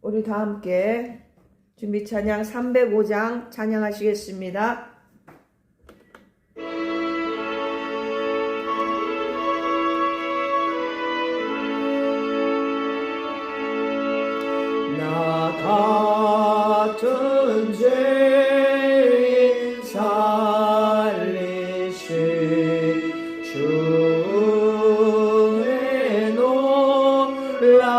우리 다 함께 준비 찬양 305장 찬양하시겠습니다. 나 같은 죄인 살리신 주의 놀라워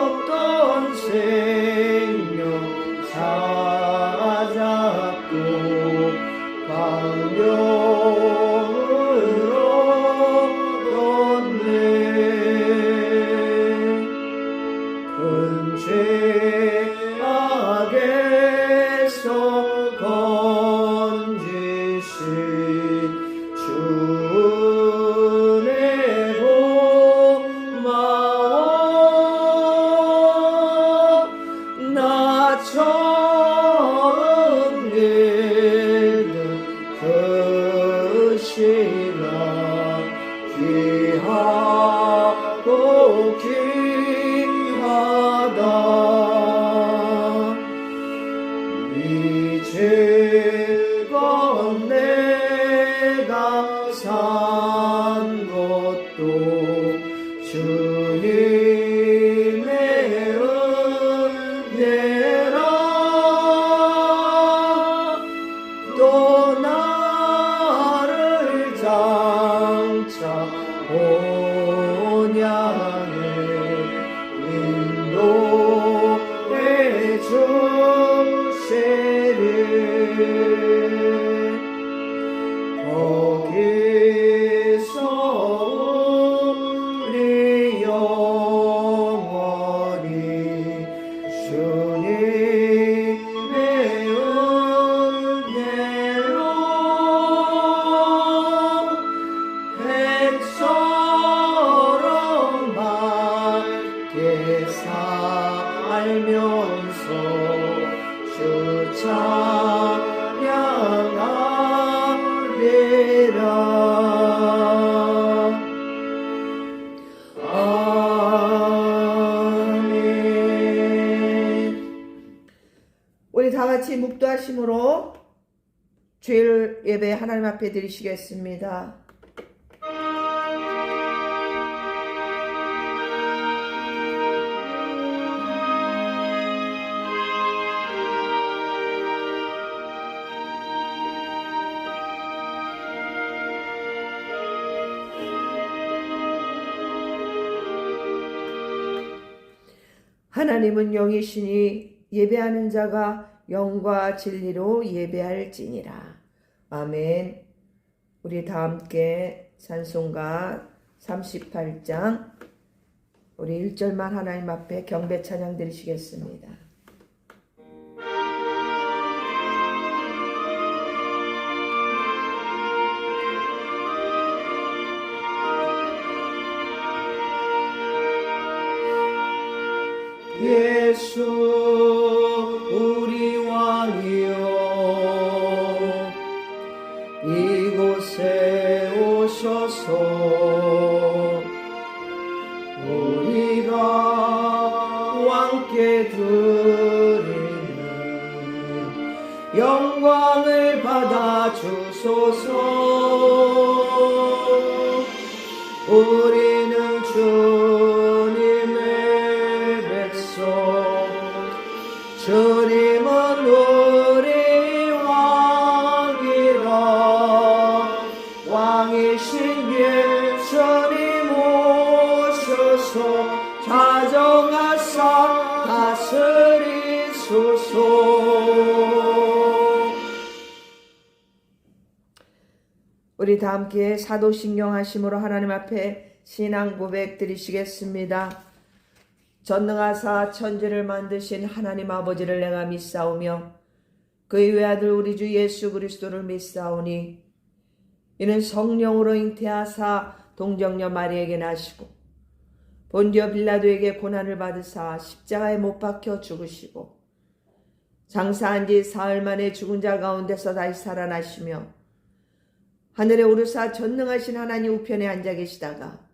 잃었던 생명 찾았고 광명으로 큰 죄악에서 건지신 주의 고마워 나 처음 믿는 그 시간 귀하고 귀하다 이제껏 내가 산 것도 주님의 은혜라 또 나를 장차 본향에 인도해 주시리 거기서 우리 영원히 주님의 은혜로 백처럼 밝게 살면서 주 찬양하리라. 아멘. 우리 다 같이 묵도하심으로 주일 예배 하나님 앞에 드리시겠습니다. 하나님은 영이시니 예배하는 자가 영과 진리로 예배할지니라. 아멘. 우리 다 함께 찬송가 38장 우리 1절만 하나님 앞에 경배 찬양 드리시겠습니다. 예수 우리 왕이여 이곳에 오셔서 우리가 왕께 드리는 영광을 받아 주소서. 우리는 주님의 주님은 우리 왕이라 왕이신 예수님 오셔서 자정하사 다스리소서. 우리 다 함께 사도신경 하심으로 하나님 앞에 신앙 고백 드리시겠습니다. 전능하사 천지를 만드신 하나님 아버지를 내가 믿사오며 그의 외아들 우리 주 예수 그리스도를 믿사오니 이는 성령으로 잉태하사 동정녀 마리에게 나시고 본디오 빌라도에게 고난을 받으사 십자가에 못 박혀 죽으시고 장사한 지 사흘 만에 죽은 자 가운데서 다시 살아나시며 하늘에 오르사 전능하신 하나님 우편에 앉아 계시다가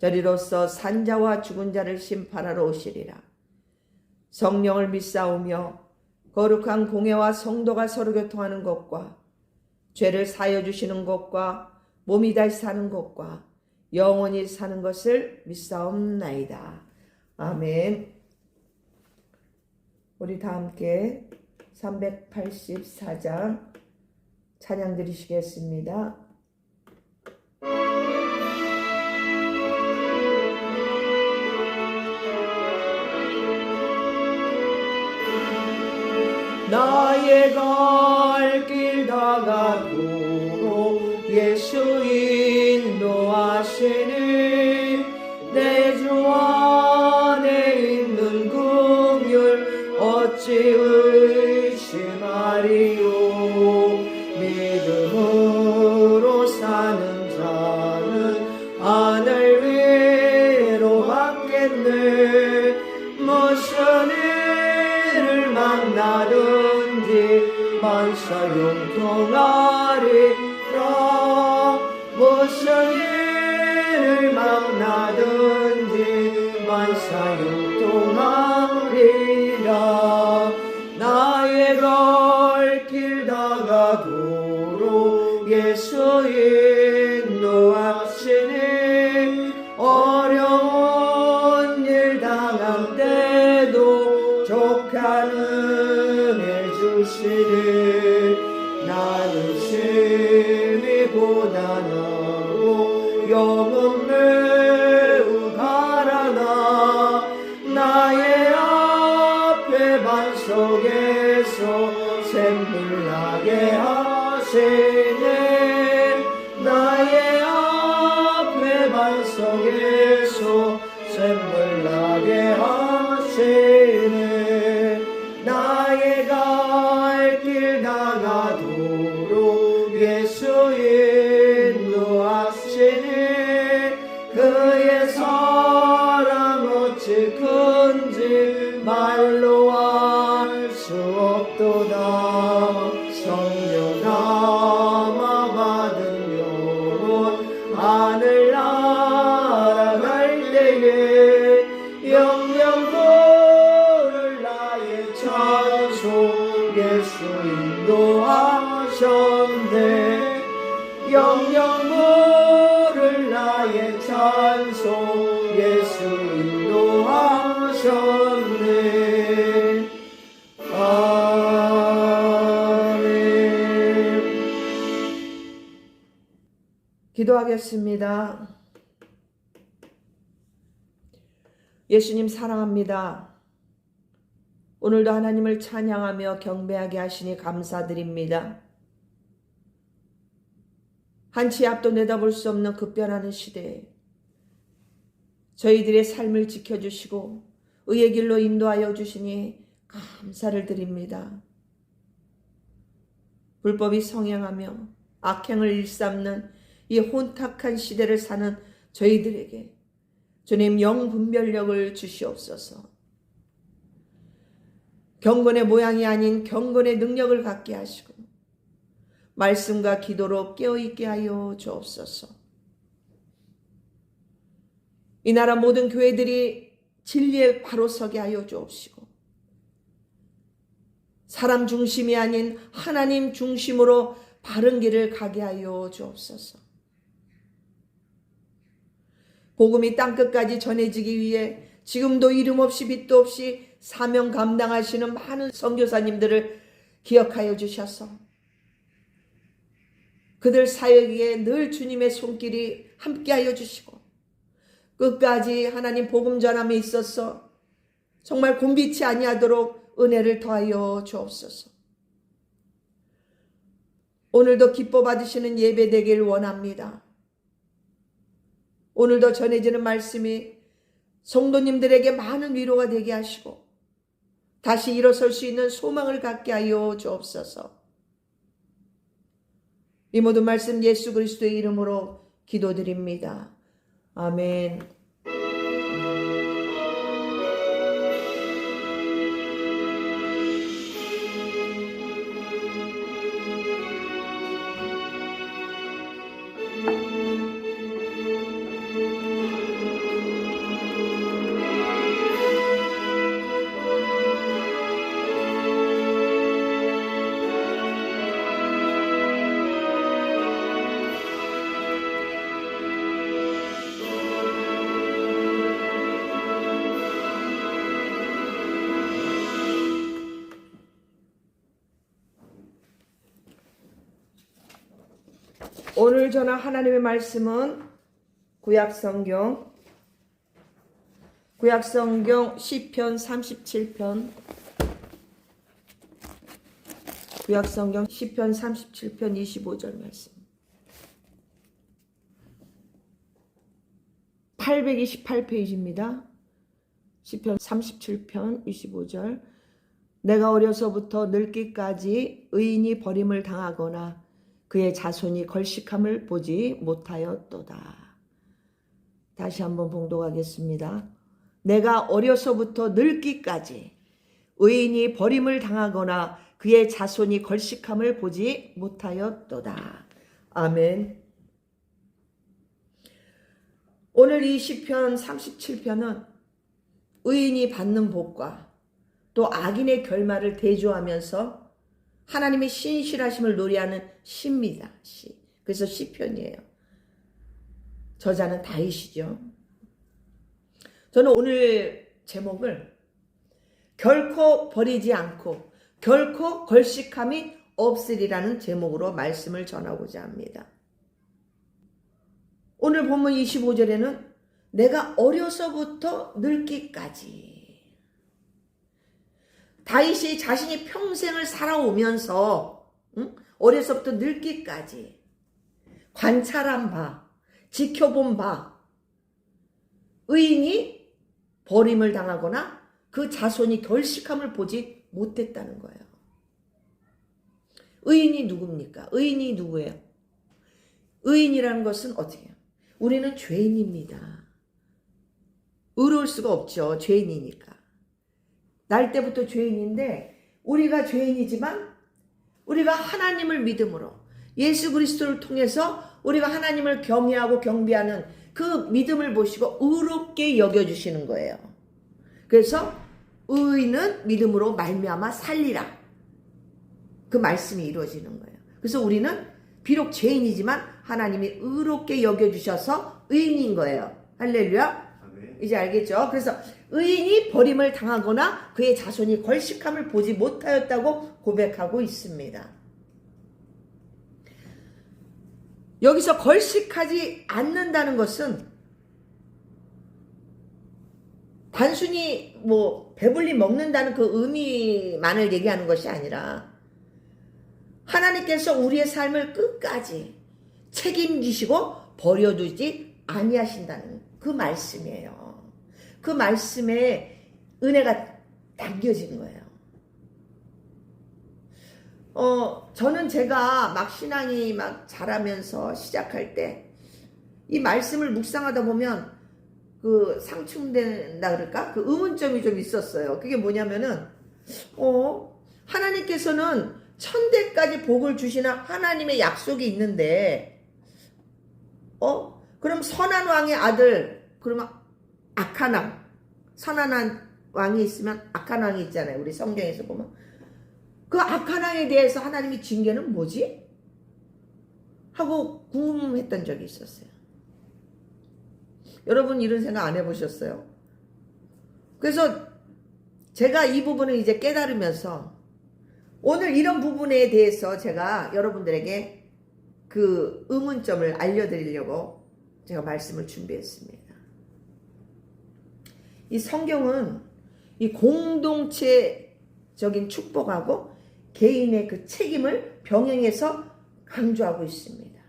저리로서 산자와 죽은 자를 심판하러 오시리라. 성령을 믿사오며 거룩한 공회와 성도가 서로 교통하는 것과 죄를 사여 주시는 것과 몸이 다시 사는 것과 영원히 사는 것을 믿사옵나이다. 아멘. 우리 다 함께 384장 찬양 드리시겠습니다. 나의 갈 길 다가도록 예수 인도하시니 내 주 안에 있는 긍휼 어찌 의심하리요. 믿음으로 사는 자는 하늘 위로 받겠네. 무슨 일을 만나든지 만사 용통하리라. 무슨 일을 만나든지 만사 용통하리라. 나의 갈 길 다가도록 예수 인도하시니 어려운 일 당할 때도 족한 은혜 주시니 나는 심히 고단하고 영은 매우 가라나 나의 앞에 반석에서 샘물 나게 하시네. 나의 앞에 반석에서 샘물 나게 하시네. 나의 갈 길 다가도록 예수 인도하시니 그의 사랑 어찌 큰지 말로 알 수 없도다. 성령 남아 받은 영혼 하늘 날아갈 때에 영영 부를 나의 찬송 예수 인도하셨네. 영영 부를 나의 찬송 예수 인도하셨네. 아멘. 기도하겠습니다. 예수님 사랑합니다. 오늘도 하나님을 찬양하며 경배하게 하시니 감사드립니다. 한치 앞도 내다볼 수 없는 급변하는 시대에 저희들의 삶을 지켜주시고 의의 길로 인도하여 주시니 감사를 드립니다. 불법이 성행하며 악행을 일삼는 이 혼탁한 시대를 사는 저희들에게 주님 영분별력을 주시옵소서. 경건의 모양이 아닌 경건의 능력을 갖게 하시고 말씀과 기도로 깨어있게 하여 주옵소서. 이 나라 모든 교회들이 진리에 바로 서게 하여 주옵시고 사람 중심이 아닌 하나님 중심으로 바른 길을 가게 하여 주옵소서. 복음이 땅끝까지 전해지기 위해 지금도 이름 없이 빛도 없이 사명 감당하시는 많은 선교사님들을 기억하여 주셔서 그들 사역에 늘 주님의 손길이 함께하여 주시고 끝까지 하나님 복음 전함에 있어서 정말 곤비치 아니하도록 은혜를 더하여 주옵소서. 오늘도 기뻐 받으시는 예배 되길 원합니다. 오늘도 전해지는 말씀이 성도님들에게 많은 위로가 되게 하시고 다시 일어설 수 있는 소망을 갖게 하여 주옵소서. 이 모든 말씀 예수 그리스도의 이름으로 기도드립니다. 아멘. 오늘 전한 하나님의 말씀은 구약성경 시편 37편 구약성경 시편 37편 25절 말씀 828페이지입니다. 시편 37편 25절 내가 어려서부터 늙기까지 의인이 버림을 당하거나 그의 자손이 걸식함을 보지 못하였도다. 다시 한번 봉독하겠습니다. 내가 어려서부터 늙기까지 의인이 버림을 당하거나 그의 자손이 걸식함을 보지 못하였도다. 아멘. 오늘 이 시편 37편은 의인이 받는 복과 또 악인의 결말을 대조하면서 하나님의 신실하심을 노래하는 시입니다. 시. 그래서 시편이에요. 저자는 다윗이죠. 저는 오늘 제목을 결코 버리지 않고 결코 걸식함이 없으리라는 제목으로 말씀을 전하고자 합니다. 오늘 본문 25절에는 내가 어려서부터 늙기까지 다윗이 자신이 평생을 살아오면서 어려서부터 늙기까지 관찰한 바, 지켜본 바 의인이 버림을 당하거나 그 자손이 결식함을 보지 못했다는 거예요. 의인이 누굽니까? 의인이 누구예요? 의인이라는 것은 어떻게 해요? 우리는 죄인입니다. 의로울 수가 없죠. 죄인이니까. 날 때부터 죄인인데 우리가 죄인이지만 우리가 하나님을 믿음으로 예수 그리스도를 통해서 우리가 하나님을 경외하고 경배하는 그 믿음을 보시고 의롭게 여겨주시는 거예요. 그래서 의인은 믿음으로 말미암아 살리라. 그 말씀이 이루어지는 거예요. 그래서 우리는 비록 죄인이지만 하나님이 의롭게 여겨주셔서 의인인 거예요. 할렐루야. 이제 알겠죠? 그래서 의인이 버림을 당하거나 그의 자손이 걸식함을 보지 못하였다고 고백하고 있습니다. 여기서 걸식하지 않는다는 것은 단순히 배불리 먹는다는 그 의미만을 얘기하는 것이 아니라 하나님께서 우리의 삶을 끝까지 책임지시고 버려두지 아니하신다는 그 말씀이에요. 그 말씀에 은혜가 담겨진 거예요. 저는 제가 막 신앙이 막 자라면서 시작할 때 이 말씀을 묵상하다 보면 그 상충된다 그럴까? 그 의문점이 좀 있었어요. 그게 뭐냐면은 하나님께서는 천대까지 복을 주시는 하나님의 약속이 있는데 그럼 선한 왕의 아들 그러면 악한 왕 선한 왕이 있으면 악한 왕이 있잖아요. 우리 성경에서 보면 그 악한 왕에 대해서 하나님의 징계는 뭐지? 하고 궁금했던 적이 있었어요. 여러분 이런 생각 안 해보셨어요? 그래서 제가 이 부분을 이제 깨달으면서 오늘 이런 부분에 대해서 제가 여러분들에게 그 의문점을 알려드리려고 제가 말씀을 준비했습니다. 이 성경은 이 공동체적인 축복하고 개인의 그 책임을 병행해서 강조하고 있습니다.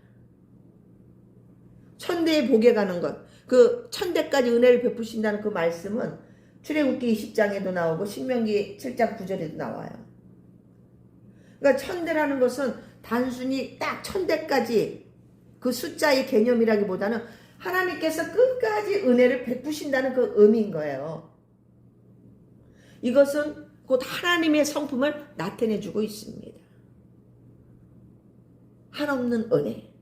천대의 복에 가는 것, 그 천대까지 은혜를 베푸신다는 그 말씀은 출애굽기 20장에도 나오고 신명기 7장 9절에도 나와요. 그러니까 천대라는 것은 단순히 딱 천대까지 그 숫자의 개념이라기보다는 하나님께서 끝까지 은혜를 베푸신다는 그 의미인 거예요. 이것은 곧 하나님의 성품을 나타내주고 있습니다. 한없는 은혜.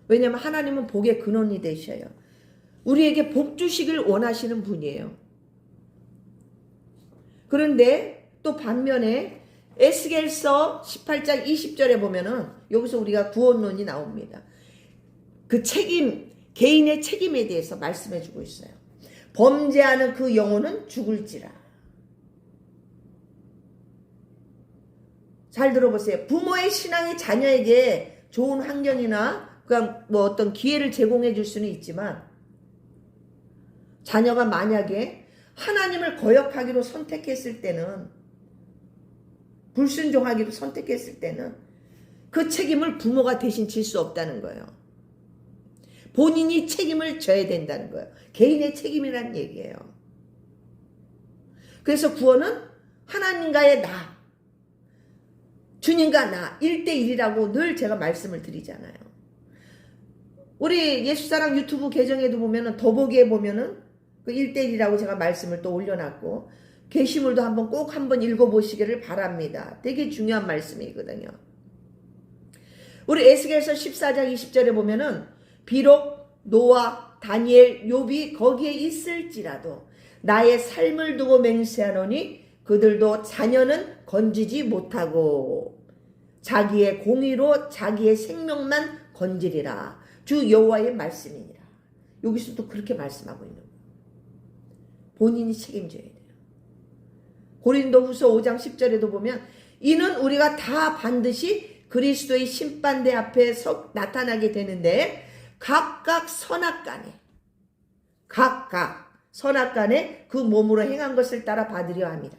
왜냐하면 하나님은 복의 근원이 되셔요. 우리에게 복 주시길 원하시는 분이에요. 그런데 또 반면에 에스겔서 18장 20절에 보면은 여기서 우리가 구원론이 나옵니다. 그 책임, 개인의 책임에 대해서 말씀해 주고 있어요. 범죄하는 그 영혼은 죽을지라. 잘 들어보세요. 부모의 신앙이 자녀에게 좋은 환경이나 그냥 뭐 어떤 기회를 제공해 줄 수는 있지만 자녀가 만약에 하나님을 거역하기로 선택했을 때는 불순종하기로 선택했을 때는 그 책임을 부모가 대신 질 수 없다는 거예요. 본인이 책임을 져야 된다는 거예요. 개인의 책임이라는 얘기예요. 그래서 구원은 하나님과의 나, 주님과 나 1대1이라고 늘 제가 말씀을 드리잖아요. 우리 예수사랑 유튜브 계정에도 보면은 더보기에 보면은 그 1대1이라고 제가 말씀을 또 올려놨고 게시물도 꼭 한번 읽어보시기를 바랍니다. 되게 중요한 말씀이거든요. 우리 에스겔서 14장 20절에 보면은 비록 노아, 다니엘, 욥이 거기에 있을지라도 나의 삶을 두고 맹세하노니 그들도 자녀는 건지지 못하고 자기의 공의로 자기의 생명만 건지리라. 주 여호와의 말씀이니라. 여기서도 그렇게 말씀하고 있는 거예요. 본인이 책임져야 돼요. 고린도후서 5장 10절에도 보면 이는 우리가 다 반드시 그리스도의 심판대 앞에 나타나게 되는데 각각 선악간에 그 몸으로 행한 것을 따라 받으려 합니다.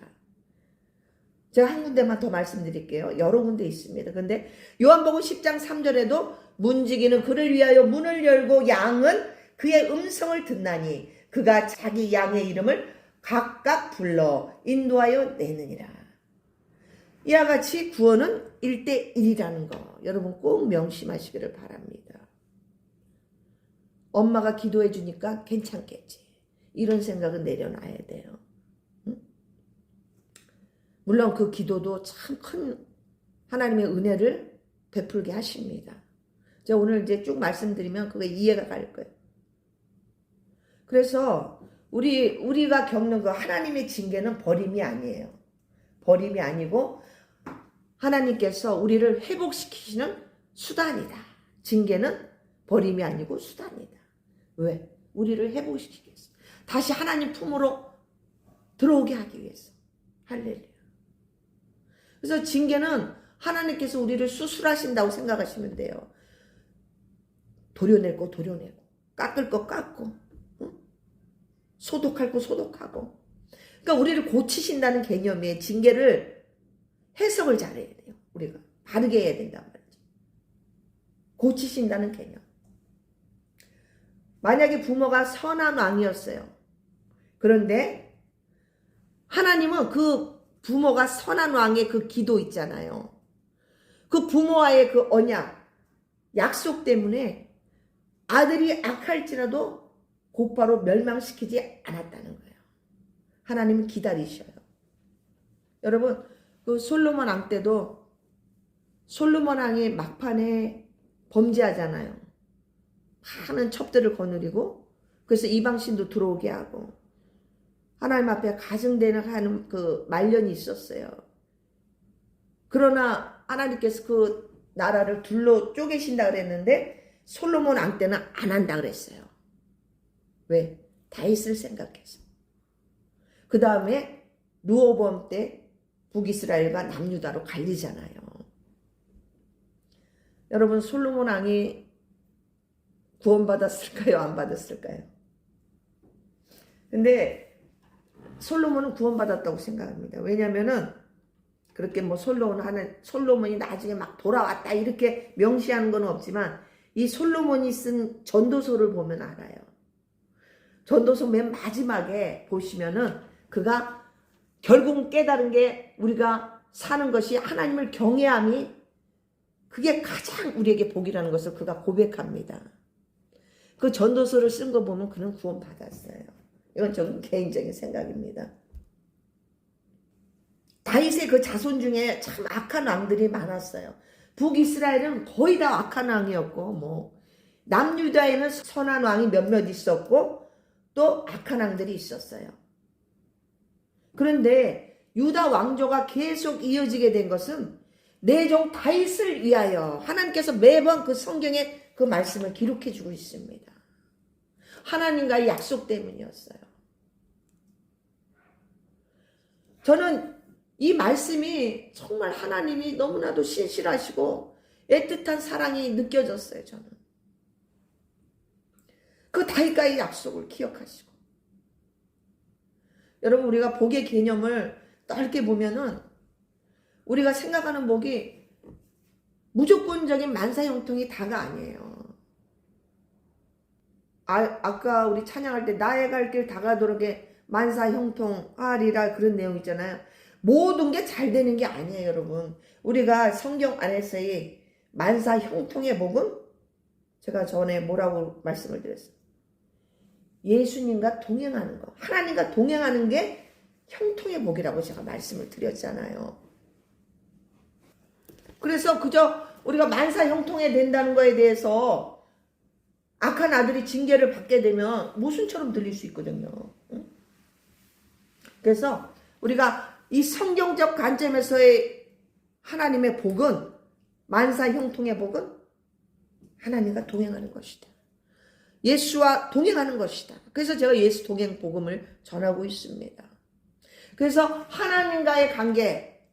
제가 한 군데만 더 말씀드릴게요. 여러 군데 있습니다. 근데 요한복음 10장 3절에도 문지기는 그를 위하여 문을 열고 양은 그의 음성을 듣나니 그가 자기 양의 이름을 각각 불러 인도하여 내느니라. 이와 같이 구원은 1대1이라는 거 여러분 꼭 명심하시기를 바랍니다. 엄마가 기도해 주니까 괜찮겠지. 이런 생각은 내려놔야 돼요. 응? 물론 그 기도도 참 큰 하나님의 은혜를 베풀게 하십니다. 제가 오늘 이제 쭉 말씀드리면 그게 이해가 갈 거예요. 그래서 우리가 겪는 그 하나님의 징계는 버림이 아니에요. 버림이 아니고 하나님께서 우리를 회복시키시는 수단이다. 징계는 버림이 아니고 수단이다. 왜? 우리를 회복시키기 위해서. 다시 하나님 품으로 들어오게 하기 위해서. 할렐루야. 그래서 징계는 하나님께서 우리를 수술하신다고 생각하시면 돼요. 도려낼 거 도려내고 깎을 거 깎고 소독할 거 소독하고. 그러니까 우리를 고치신다는 개념의 징계를 해석을 잘해야 돼요. 우리가 바르게 해야 된단 말이죠. 고치신다는 개념. 만약에 부모가 선한 왕이었어요. 그런데 하나님은 그 부모가 선한 왕의 그 기도 있잖아요. 그 부모와의 그 언약, 약속 때문에 아들이 악할지라도 곧바로 멸망시키지 않았다는 거예요. 하나님은 기다리셔요. 여러분 그 솔로몬 왕 때도 솔로몬 왕이 막판에 범죄하잖아요. 많은 첩들을 거느리고 그래서 이방신도 들어오게 하고 하나님 앞에 가증되는 그 말년이 있었어요. 그러나 하나님께서 그 나라를 둘로 쪼개신다 그랬는데 솔로몬 왕 때는 안 한다 그랬어요. 왜? 다윗을 생각해서. 그 다음에 르호보암 때 북이스라엘과 남유다로 갈리잖아요. 여러분 솔로몬 왕이 구원받았을까요? 안 받았을까요? 근데 솔로몬은 구원받았다고 생각합니다. 왜냐면은 그렇게 뭐 솔로몬이 나중에 막 돌아왔다 이렇게 명시하는 건 없지만 이 솔로몬이 쓴 전도서를 보면 알아요. 전도서 맨 마지막에 보시면은 그가 결국 깨달은 게 우리가 사는 것이 하나님을 경외함이 그게 가장 우리에게 복이라는 것을 그가 고백합니다. 그 전도서를 쓴 거 보면 그는 구원받았어요. 이건 저는 개인적인 생각입니다. 다윗의 그 자손 중에 참 악한 왕들이 많았어요. 북이스라엘은 거의 다 악한 왕이었고 뭐 남유다에는 선한 왕이 몇몇 있었고 또 악한 왕들이 있었어요. 그런데 유다 왕조가 계속 이어지게 된 것은 내 종 다윗을 위하여 하나님께서 매번 그 성경에 그 말씀을 기록해 주고 있습니다. 하나님과의 약속 때문이었어요. 저는 이 말씀이 정말 하나님이 너무나도 신실하시고 애틋한 사랑이 느껴졌어요. 저는 그 다윗과의 약속을 기억하시고, 여러분 우리가 복의 개념을 넓게 보면은 우리가 생각하는 복이 무조건적인 만사 형통이 다가 아니에요. 아까 우리 찬양할 때 나의 갈 길 다가도록에 만사 형통하리라 그런 내용 있잖아요. 모든 게 잘 되는 게 아니에요, 여러분. 우리가 성경 안에서의 만사 형통의 복은 제가 전에 뭐라고 말씀을 드렸어요. 예수님과 동행하는 거, 하나님과 동행하는 게 형통의 복이라고 제가 말씀을 드렸잖아요. 그래서 그저 우리가 만사 형통에 된다는 거에 대해서 악한 아들이 징계를 받게 되면 모순처럼 들릴 수 있거든요. 그래서 우리가 이 성경적 관점에서의 하나님의 복은, 만사 형통의 복은 하나님과 동행하는 것이다. 예수와 동행하는 것이다. 그래서 제가 예수 동행 복음을 전하고 있습니다. 그래서 하나님과의 관계,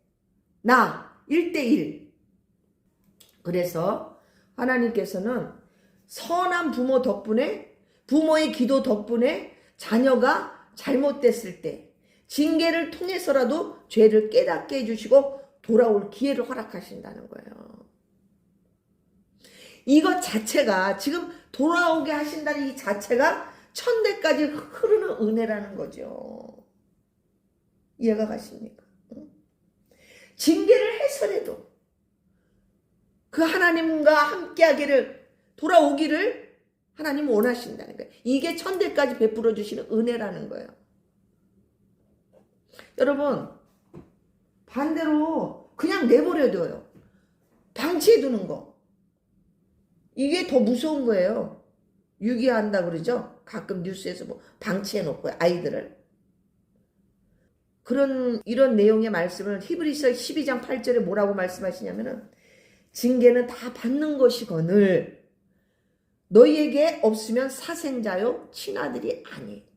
나 1대1. 그래서 하나님께서는 선한 부모 덕분에, 부모의 기도 덕분에 자녀가 잘못됐을 때 징계를 통해서라도 죄를 깨닫게 해주시고 돌아올 기회를 허락하신다는 거예요. 이것 자체가, 지금 돌아오게 하신다는 이 자체가 천대까지 흐르는 은혜라는 거죠. 이해가 가십니까? 징계를 해서라도 그 하나님과 함께하기를, 돌아오기를 하나님 원하신다는 거예요. 이게 천대까지 베풀어 주시는 은혜라는 거예요. 여러분, 반대로 그냥 내버려둬요. 방치해 두는 거. 이게 더 무서운 거예요. 유기한다 그러죠? 가끔 뉴스에서 뭐 방치해 놓고 아이들을. 이런 내용의 말씀을 히브리서 12장 8절에 뭐라고 말씀하시냐면은, 징계는 다 받는 것이거늘 너희에게 없으면 사생자요 친아들이 아니라고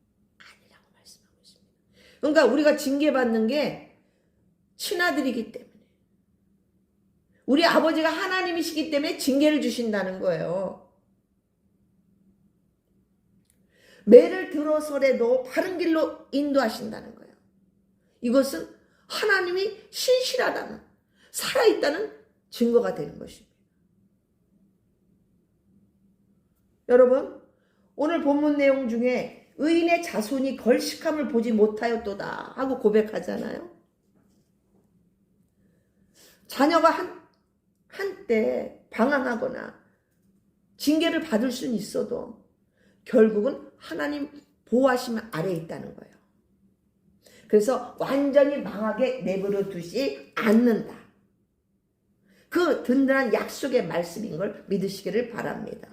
말씀하고 있습니다. 그러니까 우리가 징계받는 게 친아들이기 때문에, 우리 아버지가 하나님이시기 때문에 징계를 주신다는 거예요. 매를 들어서라도 바른 길로 인도하신다는 거예요. 이것은 하나님이 신실하다는, 살아있다는 증거가 되는 것입니다. 여러분, 오늘 본문 내용 중에 의인의 자손이 걸식함을 보지 못하였도다 하고 고백하잖아요. 자녀가 한때 방황하거나 징계를 받을 수는 있어도 결국은 하나님 보호하심 아래에 있다는 거예요. 그래서 완전히 망하게 내버려 두지 않는다. 그 든든한 약속의 말씀인 걸 믿으시기를 바랍니다.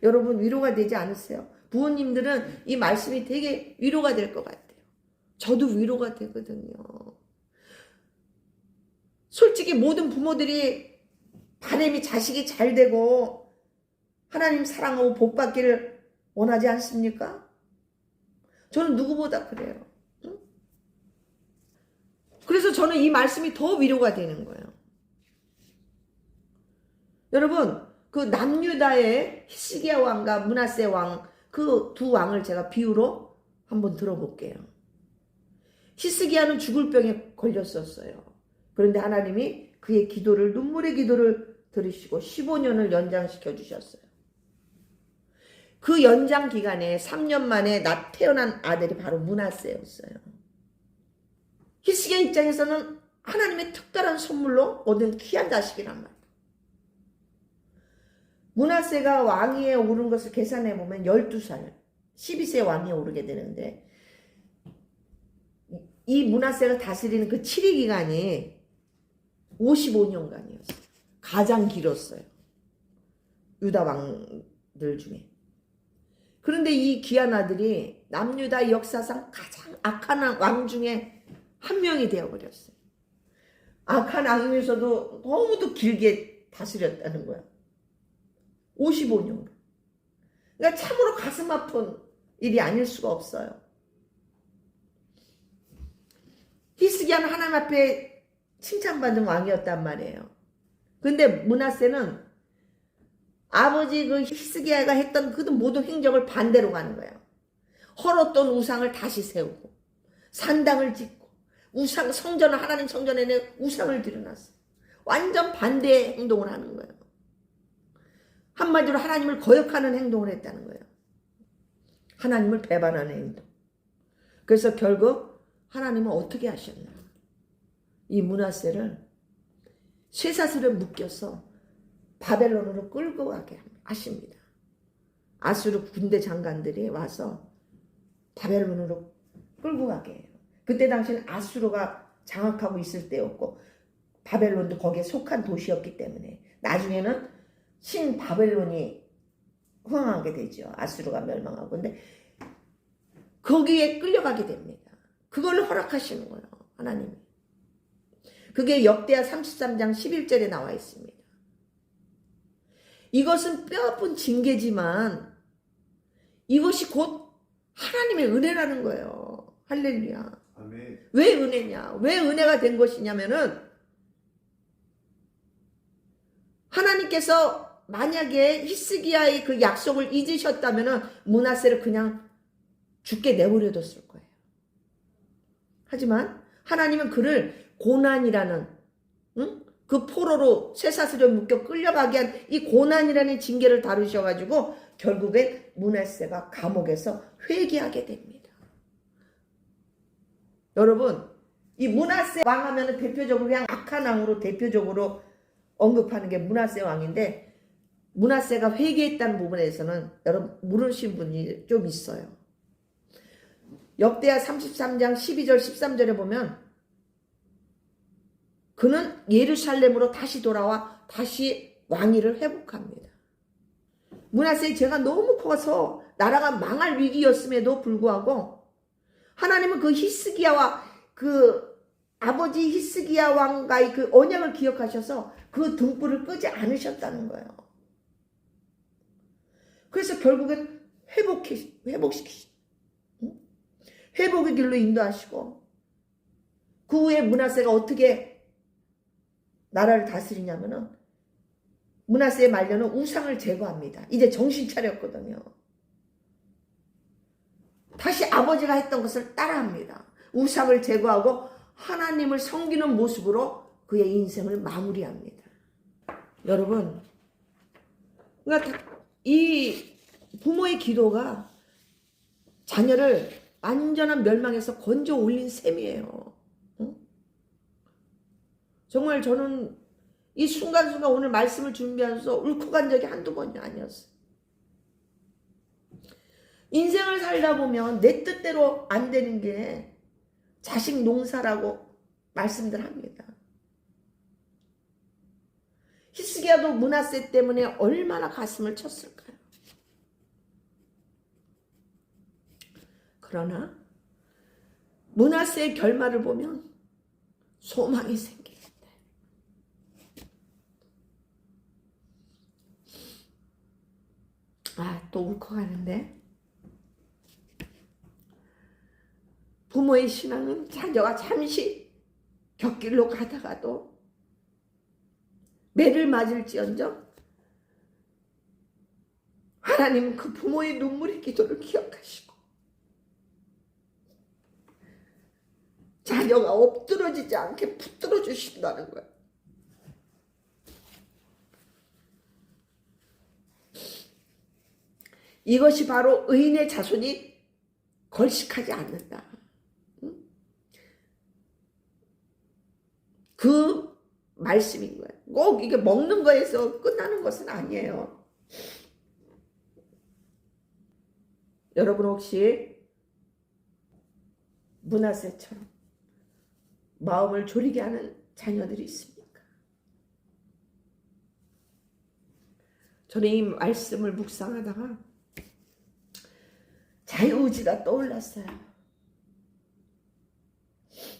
여러분, 위로가 되지 않으세요? 부모님들은 이 말씀이 되게 위로가 될 것 같아요. 저도 위로가 되거든요. 솔직히 모든 부모들이 바람이 자식이 잘 되고 하나님 사랑하고 복 받기를 원하지 않습니까? 저는 누구보다 그래요. 응? 그래서 저는 이 말씀이 더 위로가 되는 거예요. 여러분, 그 남유다의 히스기야 왕과 므낫세 왕, 그 두 왕을 제가 비유로 한번 들어볼게요. 히스기야는 죽을 병에 걸렸었어요. 그런데 하나님이 그의 기도를, 눈물의 기도를 들으시고 15년을 연장시켜 주셨어요. 그 연장 기간에 3년 만에 태어난 아들이 바로 므낫세였어요. 히스기야 입장에서는 하나님의 특별한 선물로 얻은 귀한 자식이란 말이에요. 므낫세가 왕위에 오른 것을 계산해 보면 12살, 12세 왕위에 오르게 되는데, 이 므낫세가 다스리는 그 7위 기간이 55년간이었어요. 가장 길었어요. 유다 왕들 중에. 그런데 이 귀한 아들이 남유다 역사상 가장 악한 왕 중에 한 명이 되어버렸어요. 악한 왕이면서도 너무도 길게 다스렸다는 거야. 55년. 그러니까 참으로 가슴 아픈 일이 아닐 수가 없어요. 히스기야는 하나님 앞에 칭찬받은 왕이었단 말이에요. 근데 므낫세는 아버지 그 히스기야가 했던 그 모든 행적을 반대로 가는 거예요. 헐었던 우상을 다시 세우고 산당을 짓고 우상 성전을 하나님 성전에 내 우상을 들여놨어요. 완전 반대의 행동을 하는 거예요. 한마디로 하나님을 거역하는 행동을 했다는 거예요. 하나님을 배반하는 행동. 그래서 결국 하나님은 어떻게 하셨나? 이 므낫세를 쇠사슬에 묶여서 바벨론으로 끌고 가게 하십니다. 아수르 군대 장관들이 와서 바벨론으로 끌고 가게 해요. 그때 당시는 아수르가 장악하고 있을 때였고 바벨론도 거기에 속한 도시였기 때문에 나중에는 신바벨론이 흥하게 되죠. 아수르가 멸망하고. 근데 거기에 끌려가게 됩니다. 그걸 허락하시는 거예요. 하나님이. 그게 역대하 33장 11절에 나와 있습니다. 이것은 뼈아픈 징계지만 이것이 곧 하나님의 은혜라는 거예요. 할렐루야. 아멘. 왜 은혜냐? 왜 은혜가 된 것이냐면은 하나님께서 만약에 히스기야의 그 약속을 잊으셨다면은 므낫세를 그냥 죽게 내버려뒀을 거예요. 하지만 하나님은 그를 고난이라는 그 포로로 쇠사슬에 묶여 끌려가게 한 이 고난이라는 징계를 다루셔가지고 결국엔 므낫세가 감옥에서 회개하게 됩니다. 여러분, 이 므낫세 왕하면은 대표적으로 그냥 악한 왕으로 대표적으로 언급하는 게 므낫세 왕인데 므낫세가 회개했다는 부분에서는 여러분 모르신 분이 좀 있어요. 역대하 33장 12절 13절에 보면 그는 예루살렘으로 다시 돌아와 다시 왕위를 회복합니다. 므낫세의 죄가 너무 커서 나라가 망할 위기였음에도 불구하고 하나님은 그 히스기야와 그 아버지 히스기야 왕과의 그 언약을 기억하셔서 그 등불을 끄지 않으셨다는 거예요. 그래서 결국엔 회복시키시고 회복의 길로 인도하시고 그 후에 므낫세가 어떻게 나라를 다스리냐면은 므낫세의 말년은 우상을 제거합니다. 이제 정신 차렸거든요. 다시 아버지가 했던 것을 따라합니다. 우상을 제거하고 하나님을 섬기는 모습으로 그의 인생을 마무리합니다. 여러분, 그러니까 이 부모의 기도가 자녀를 완전한 멸망에서 건져 올린 셈이에요. 정말 저는 이 순간순간 오늘 말씀을 준비하면서 울컥한 적이 한두 번이 아니었어요. 인생을 살다 보면 내 뜻대로 안 되는 게 자식 농사라고 말씀들 합니다. 히스기야도 므낫세 때문에 얼마나 가슴을 쳤을까요? 그러나 므낫세의 결말을 보면 소망이 생기는데 또 울컥하는데 부모의 신앙은 자녀가 잠시 곁길로 가다가도 매를 맞을지언정 하나님은 그 부모의 눈물의 기도를 기억하시고 자녀가 엎드러지지 않게 붙들어 주신다는 거예요. 이것이 바로 의인의 자손이 걸식하지 않는다. 그 말씀인 거예요. 꼭 이게 먹는 거에서 끝나는 것은 아니에요. 여러분 혹시 므낫세처럼 마음을 졸이게 하는 자녀들이 있습니까? 저는 이 말씀을 묵상하다가 자유의지가 떠올랐어요.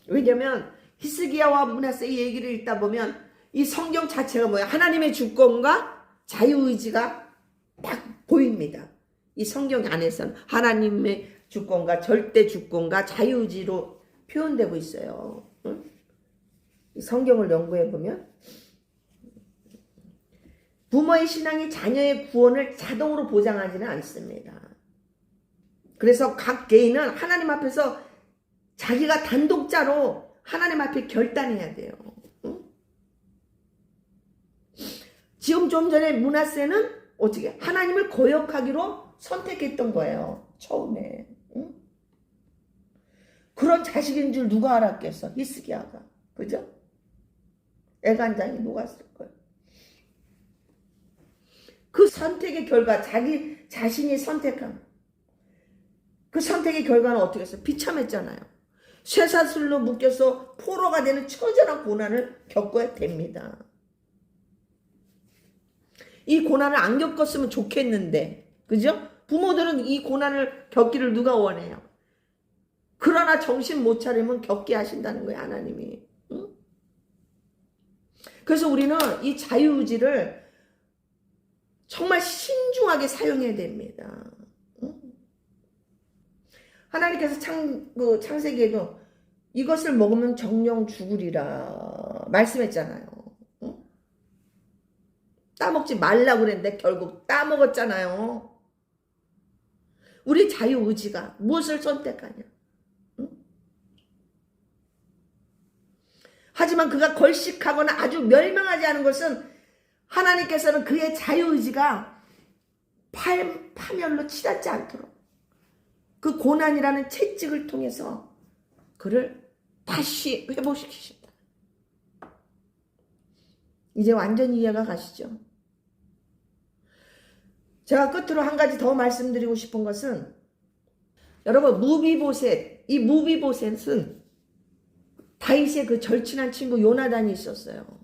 왜냐하면 히스기야와 므낫세의 얘기를 읽다 보면 이 성경 자체가 뭐야? 하나님의 주권과 자유의지가 딱 보입니다. 이 성경 안에서는 하나님의 주권과 절대 주권과 자유의지로 표현되고 있어요. 이 성경을 연구해 보면 부모의 신앙이 자녀의 구원을 자동으로 보장하지는 않습니다. 그래서 각 개인은 하나님 앞에서 자기가 단독자로 하나님 앞에 결단해야 돼요. 응? 지금 좀 전에 므낫세는 어떻게 하나님을 거역하기로 선택했던 거예요. 처음에. 응? 그런 자식인 줄 누가 알았겠어. 히스기야가. 그죠? 애간장이 녹았을 거예요. 그 선택의 결과, 자기 자신이 선택한 그 선택의 결과는 어떻게 했어요? 비참했잖아요. 쇠사슬로 묶여서 포로가 되는 처절한 고난을 겪어야 됩니다. 이 고난을 안 겪었으면 좋겠는데, 그죠? 부모들은 이 고난을 겪기를 누가 원해요? 그러나 정신 못 차리면 겪게 하신다는 거예요, 하나님이. 응? 그래서 우리는 이 자유의지를 정말 신중하게 사용해야 됩니다. 응? 하나님께서 창세기에도 이것을 먹으면 정령 죽으리라 말씀했잖아요. 응? 따먹지 말라고 그랬는데 결국 따먹었잖아요. 우리 자유의지가 무엇을 선택하냐. 응? 하지만 그가 걸식하거나 아주 멸망하지 않은 것은 하나님께서는 그의 자유의지가 파멸로 치닫지 않도록 그 고난이라는 채찍을 통해서 그를 다시 회복시키신다. 이제 완전히 이해가 가시죠? 제가 끝으로 한 가지 더 말씀드리고 싶은 것은 여러분 이 무비보셋은 다윗의 그 절친한 친구 요나단이 있었어요.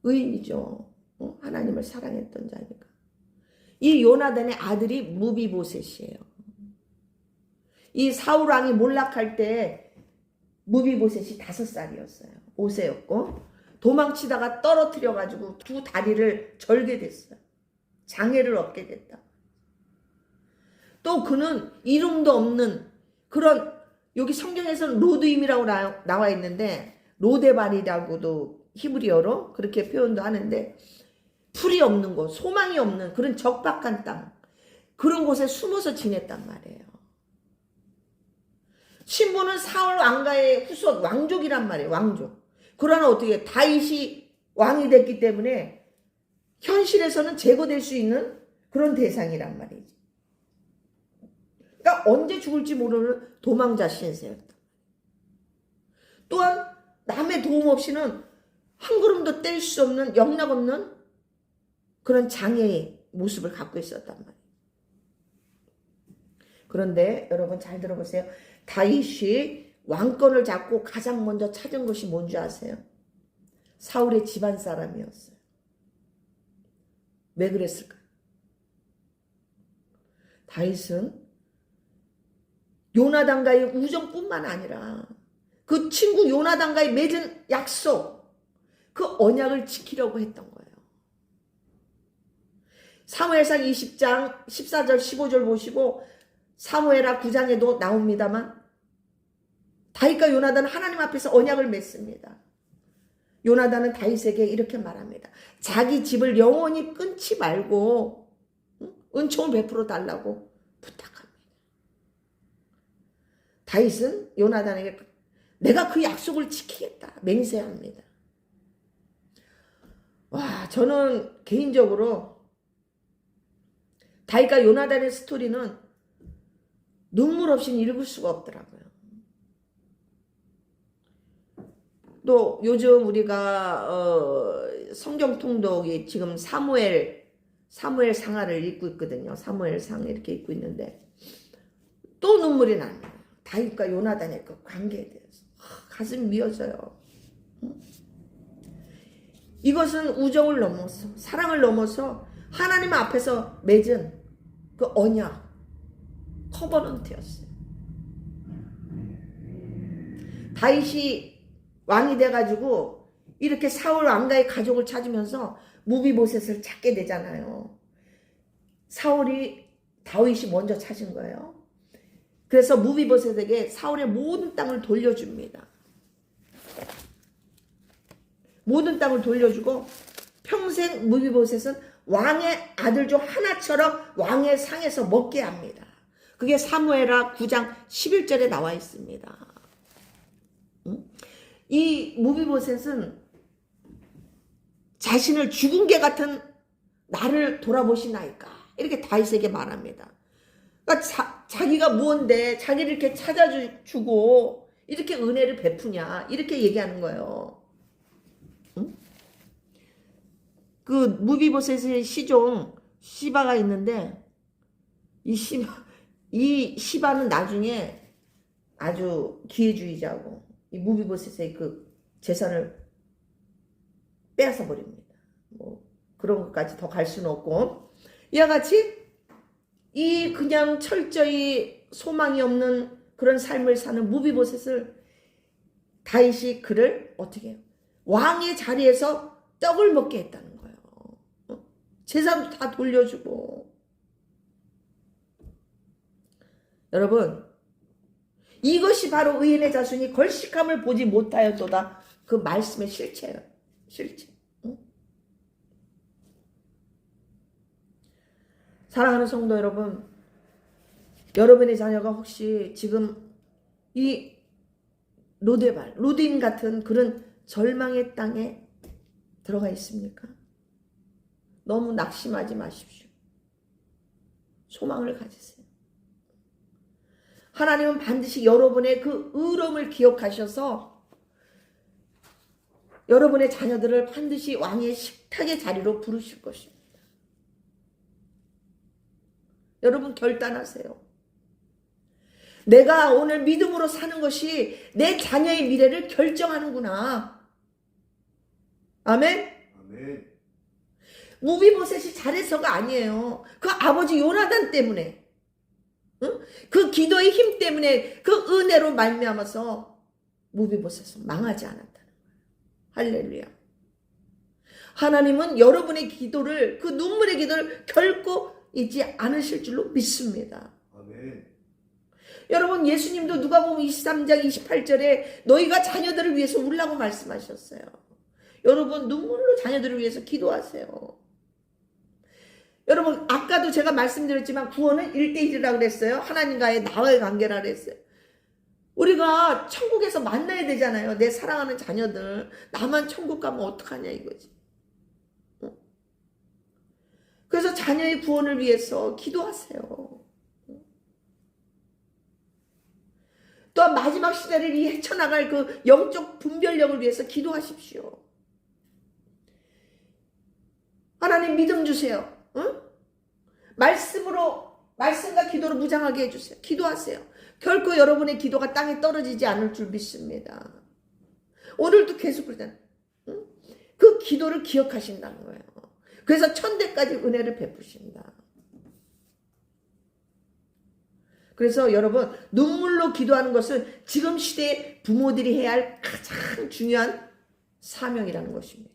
의인이죠. 하나님을 사랑했던 자니까. 이 요나단의 아들이 무비보셋이에요. 이 사울 왕이 몰락할 때 무비보셋이 5살이었어요. 5세였고 도망치다가 떨어뜨려가지고 두 다리를 절게 됐어요. 장애를 얻게 됐다. 또 그는 이름도 없는 그런 여기 성경에서는 로드임이라고 나와 있는데 로데발이라고도 히브리어로 그렇게 표현도 하는데 풀이 없는 곳, 소망이 없는 그런 적박한 땅 그런 곳에 숨어서 지냈단 말이에요. 신부는 사울 왕가의 후손 왕족이란 말이에요. 왕족. 그러나 어떻게 다윗이 왕이 됐기 때문에 현실에서는 제거될 수 있는 그런 대상이란 말이지. 그러니까 언제 죽을지 모르는 도망자 신세였다. 또한 남의 도움 없이는 한 걸음도 뗄 수 없는 영락없는 그런 장애의 모습을 갖고 있었단 말이에요. 그런데 여러분 잘 들어보세요. 다윗이 왕권을 잡고 가장 먼저 찾은 것이 뭔지 아세요? 사울의 집안 사람이었어요. 왜 그랬을까요? 다윗은 요나단과의 우정뿐만 아니라 그 친구 요나단과의 맺은 약속, 그 언약을 지키려고 했던 거예요. 사무엘상 20장 14절 15절 보시고 사무엘하 9장에도 나옵니다만 다윗과 요나단은 하나님 앞에서 언약을 맺습니다. 요나단은 다윗에게 이렇게 말합니다. 자기 집을 영원히 끊지 말고 은총을 베풀어 달라고 부탁합니다. 다윗은 요나단에게 내가 그 약속을 지키겠다 맹세합니다. 와, 저는 개인적으로 다윗과 요나단의 스토리는 눈물 없이는 읽을 수가 없더라고요. 또 요즘 우리가 성경 통독이 지금 사무엘 상하를 읽고 있거든요. 사무엘 상 이렇게 읽고 있는데 또 눈물이 납니다. 다윗과 요나단의 그 관계에 대해서 가슴이 미어져요. 이것은 우정을 넘어서 사랑을 넘어서 하나님 앞에서 맺은 그 언약 커버넌트였어요. 다윗이 왕이 돼가지고 이렇게 사울 왕가의 가족을 찾으면서 무비보셋을 찾게 되잖아요. 다윗이 먼저 찾은 거예요. 그래서 무비보셋에게 사울의 모든 땅을 돌려줍니다. 모든 땅을 돌려주고 평생 무비보셋은 왕의 아들 중 하나처럼 왕의 상에서 먹게 합니다. 그게 사무엘하 9장 11절에 나와 있습니다. 이 무비보셋은 자신을 죽은 개 같은 나를 돌아보시나이까 이렇게 다윗에게 말합니다. 그러니까 자기가 무언데 자기를 이렇게 찾아주고 이렇게 은혜를 베푸냐 이렇게 얘기하는 거예요. 응? 그 무비보셋의 시종 시바가 있는데 이 시바는 나중에 아주 기회주의자고 이 무비보셋의 그 재산을 빼앗아 버립니다. 뭐 그런 것까지 더 갈 수는 없고 이와 같이 이 그냥 철저히 소망이 없는 그런 삶을 사는 무비보셋을 다윗이 그를 어떻게 해요? 왕의 자리에서 떡을 먹게 했다는 거예요. 재산도 다 돌려주고. 여러분 이것이 바로 의인의 자손이 걸식함을 보지 못하였도다. 그 말씀의 실체예요. 실체. 사랑하는 성도 여러분, 여러분의 자녀가 혹시 지금 이 로딘 같은 그런 절망의 땅에 들어가 있습니까? 너무 낙심하지 마십시오. 소망을 가지세요. 하나님은 반드시 여러분의 그 의로움을 기억하셔서 여러분의 자녀들을 반드시 왕의 식탁의 자리로 부르실 것입니다. 여러분 결단하세요. 내가 오늘 믿음으로 사는 것이 내 자녀의 미래를 결정하는구나. 아멘? 아멘. 무비보셋이 잘해서가 아니에요. 그 아버지 요나단 때문에, 응? 그 기도의 힘 때문에 그 은혜로 말미암아서 무비보셋은 망하지 않았다는 거예요. 할렐루야. 하나님은 여러분의 기도를, 그 눈물의 기도를 결코 잊지 않으실 줄로 믿습니다. 아멘. 여러분 예수님도 누가복음 23장 28절에 너희가 자녀들을 위해서 울라고 말씀하셨어요. 여러분 눈물로 자녀들을 위해서 기도하세요. 여러분 아까도 제가 말씀드렸지만 구원은 1대1이라고 그랬어요. 하나님과의 나와의 관계라 그랬어요. 우리가 천국에서 만나야 되잖아요. 내 사랑하는 자녀들. 나만 천국 가면 어떡하냐 이거지. 그래서 자녀의 구원을 위해서 기도하세요. 또한 마지막 시대를 헤쳐나갈 그 영적 분별력을 위해서 기도하십시오. 하나님 믿음 주세요. 응? 말씀과 기도로 무장하게 해주세요. 기도하세요. 결코 여러분의 기도가 땅에 떨어지지 않을 줄 믿습니다. 오늘도 계속 그러잖아요. 응? 그 기도를 기억하신다는 거예요. 그래서 천대까지 은혜를 베푸신다. 그래서 여러분 눈물로 기도하는 것은 지금 시대의 부모들이 해야 할 가장 중요한 사명이라는 것입니다.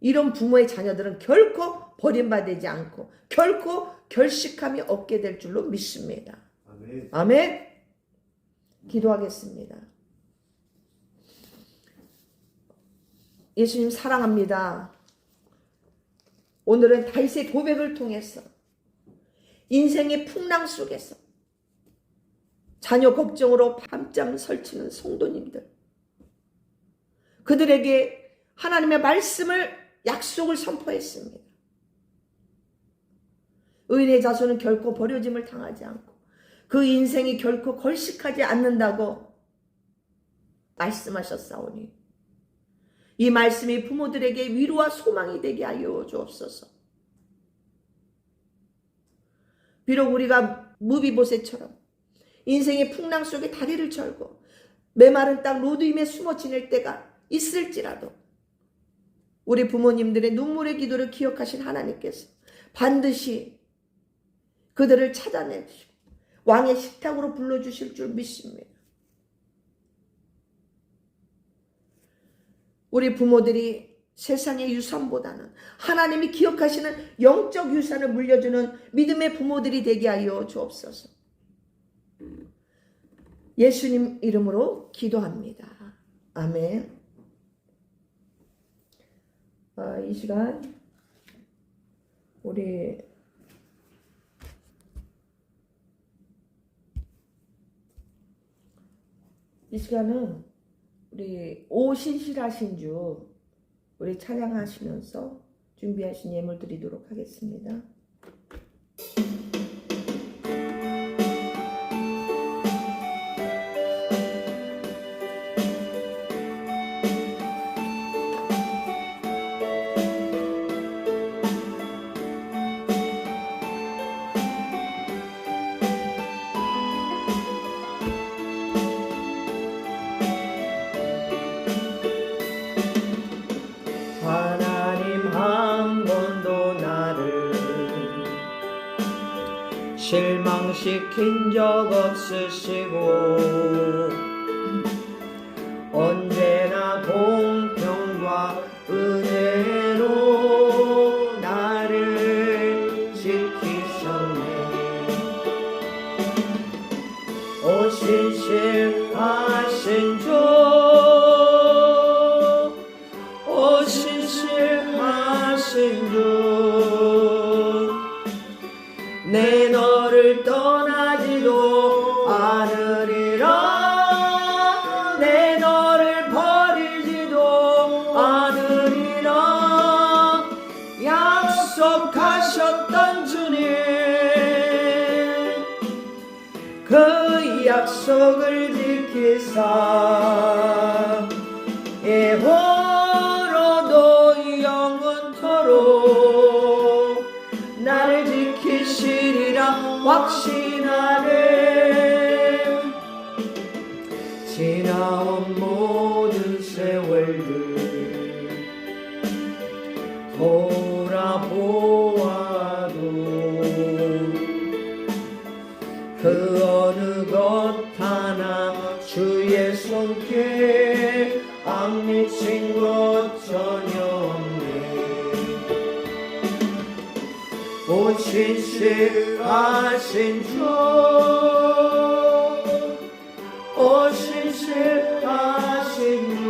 이런 부모의 자녀들은 결코 버림받지 않고 결코 결식함이 없게 될 줄로 믿습니다. 아멘. 아멘. 기도하겠습니다. 예수님 사랑합니다. 오늘은 다윗의 고백을 통해서 인생의 풍랑 속에서 자녀 걱정으로 밤잠 설치는 성도님들, 그들에게 하나님의 말씀을 약속을 선포했습니다. 의인의 자손은 결코 버려짐을 당하지 않고 그 인생이 결코 걸식하지 않는다고 말씀하셨사오니 이 말씀이 부모들에게 위로와 소망이 되게 하여 주옵소서. 비록 우리가 무비보셋처럼 인생의 풍랑 속에 다리를 절고 메마른 땅 로드임에 숨어 지낼 때가 있을지라도 우리 부모님들의 눈물의 기도를 기억하신 하나님께서 반드시 그들을 찾아내시고 왕의 식탁으로 불러주실 줄 믿습니다. 우리 부모들이 세상의 유산보다는 하나님이 기억하시는 영적 유산을 물려주는 믿음의 부모들이 되게 하여 주옵소서. 예수님 이름으로 기도합니다. 아멘. 이 시간 이 시간은 우리 오신실하신 주 우리 찬양하시면서 준비하신 예물 드리도록 하겠습니다. 하나님 한 번도 나를 실망시킨 적 없으시고 언제나 공평과 은혜로 나를 지키셨네. 오신실하신 주 내 너를 떠나지도 않으리라. 내 너를 버리지도 않으리라. 약속하셨던 주님 그 약속을 지키사 애호로도 영원토록 나를 지키시리라 확신하네. 지나온 모든 세월들 돌아보아도 그 어느 것 하나 주의 손길 안 미친 것 전혀 없네. 오신실하신 주 오신실하신 주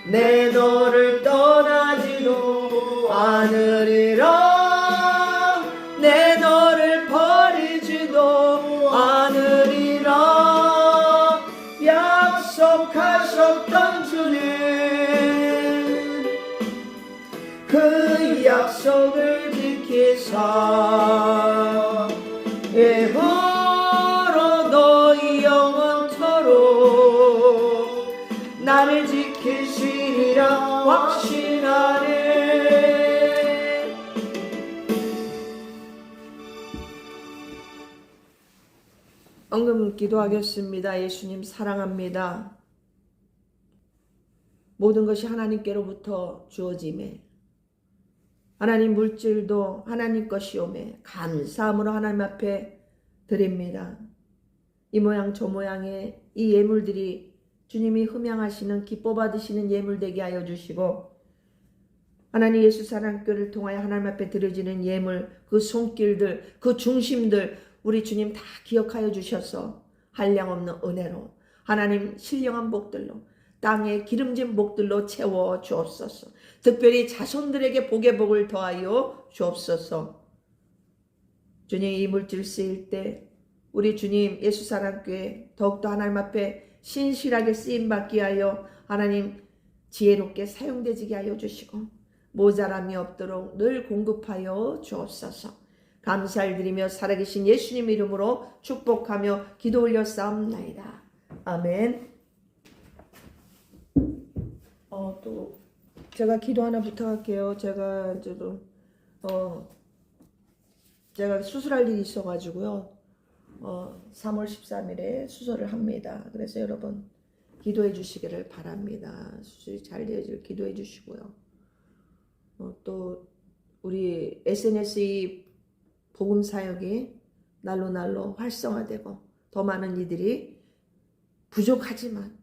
내 너를 떠나지도 않으리라. 내 너를 버리지도 않으리라. 약속하셨던 주님 그 약속을 지키사 애호로도 영원토록 나를 지키시리라 확신하네. 언금 기도하겠습니다. 예수님 사랑합니다. 모든 것이 하나님께로부터 주어짐에 하나님 물질도 하나님 것이오매 감사함으로 하나님 앞에 드립니다. 이 모양 저 모양의 이 예물들이 주님이 흠양하시는 기뻐 받으시는 예물 되게 하여 주시고 하나님 예수 사랑교를 통하여 하나님 앞에 드려지는 예물 그 손길들 그 중심들 우리 주님 다 기억하여 주셔서 한량없는 은혜로 하나님 신령한 복들로 땅에 기름진 복들로 채워 주옵소서. 특별히 자손들에게 복의 복을 더하여 주옵소서. 주님 이 물질 쓰일 때 우리 주님 예수사랑교회 더욱더 하나님 앞에 신실하게 쓰임받게 하여 하나님 지혜롭게 사용되지게 하여 주시고 모자람이 없도록 늘 공급하여 주옵소서. 감사를 드리며 살아계신 예수님 이름으로 축복하며 기도 올려 싸움나이다. 아멘. 또 제가 기도 하나 부탁할게요. 제가 수술할 일이 있어가지고요. 3월 13일에 수술을 합니다. 그래서 여러분 기도해 주시기를 바랍니다. 수술이 잘 되어질 기도해 주시고요. 또 우리 SNS 복음 사역이 날로 활성화되고 더 많은 이들이 부족하지만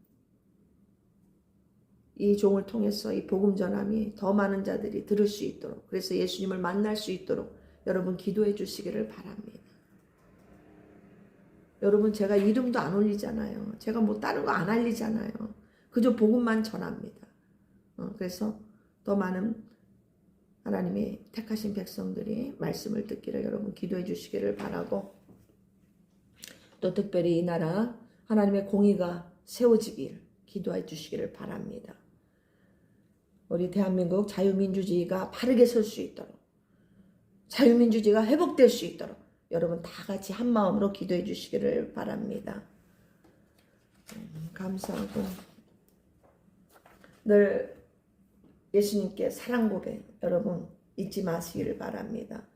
이 종을 통해서 이 복음 전함이 더 많은 자들이 들을 수 있도록 그래서 예수님을 만날 수 있도록 여러분 기도해 주시기를 바랍니다. 여러분 제가 이름도 안 올리잖아요. 제가 뭐 다른 거 안 알리잖아요. 그저 복음만 전합니다. 그래서 더 많은 하나님의 택하신 백성들이 말씀을 듣기를 여러분 기도해 주시기를 바라고, 또 특별히 이 나라 하나님의 공의가 세워지길 기도해 주시기를 바랍니다. 우리 대한민국 자유민주주의가 바르게 설 수 있도록, 자유민주주의가 회복될 수 있도록 여러분 다 같이 한 마음으로 기도해 주시기를 바랍니다. 감사하고, 늘 예수님께 사랑 고백 여러분 잊지 마시기를 바랍니다.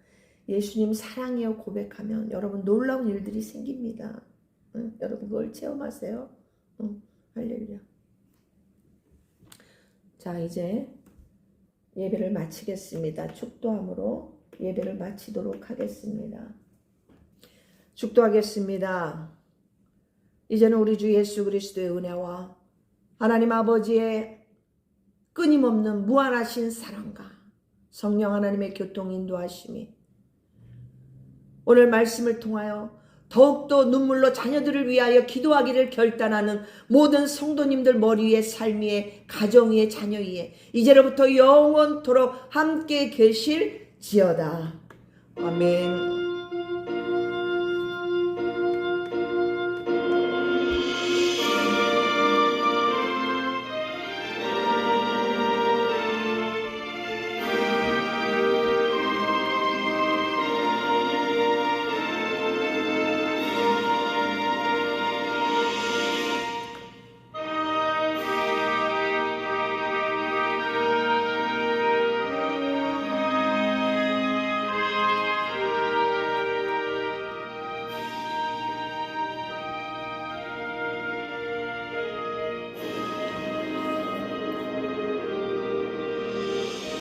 예수님 사랑이여 고백하면 여러분 놀라운 일들이 생깁니다. 여러분 그걸 체험하세요. 할렐루야. 자, 이제 예배를 마치겠습니다. 축도함으로 예배를 마치도록 하겠습니다. 축도하겠습니다. 이제는 우리 주 예수 그리스도의 은혜와 하나님 아버지의 끊임없는 무한하신 사랑과 성령 하나님의 교통 인도하심이 오늘 말씀을 통하여 더욱더 눈물로 자녀들을 위하여 기도하기를 결단하는 모든 성도님들 머리 위에, 삶 위에, 가정 위에, 자녀 위에 이제로부터 영원토록 함께 계실지어다. 아멘.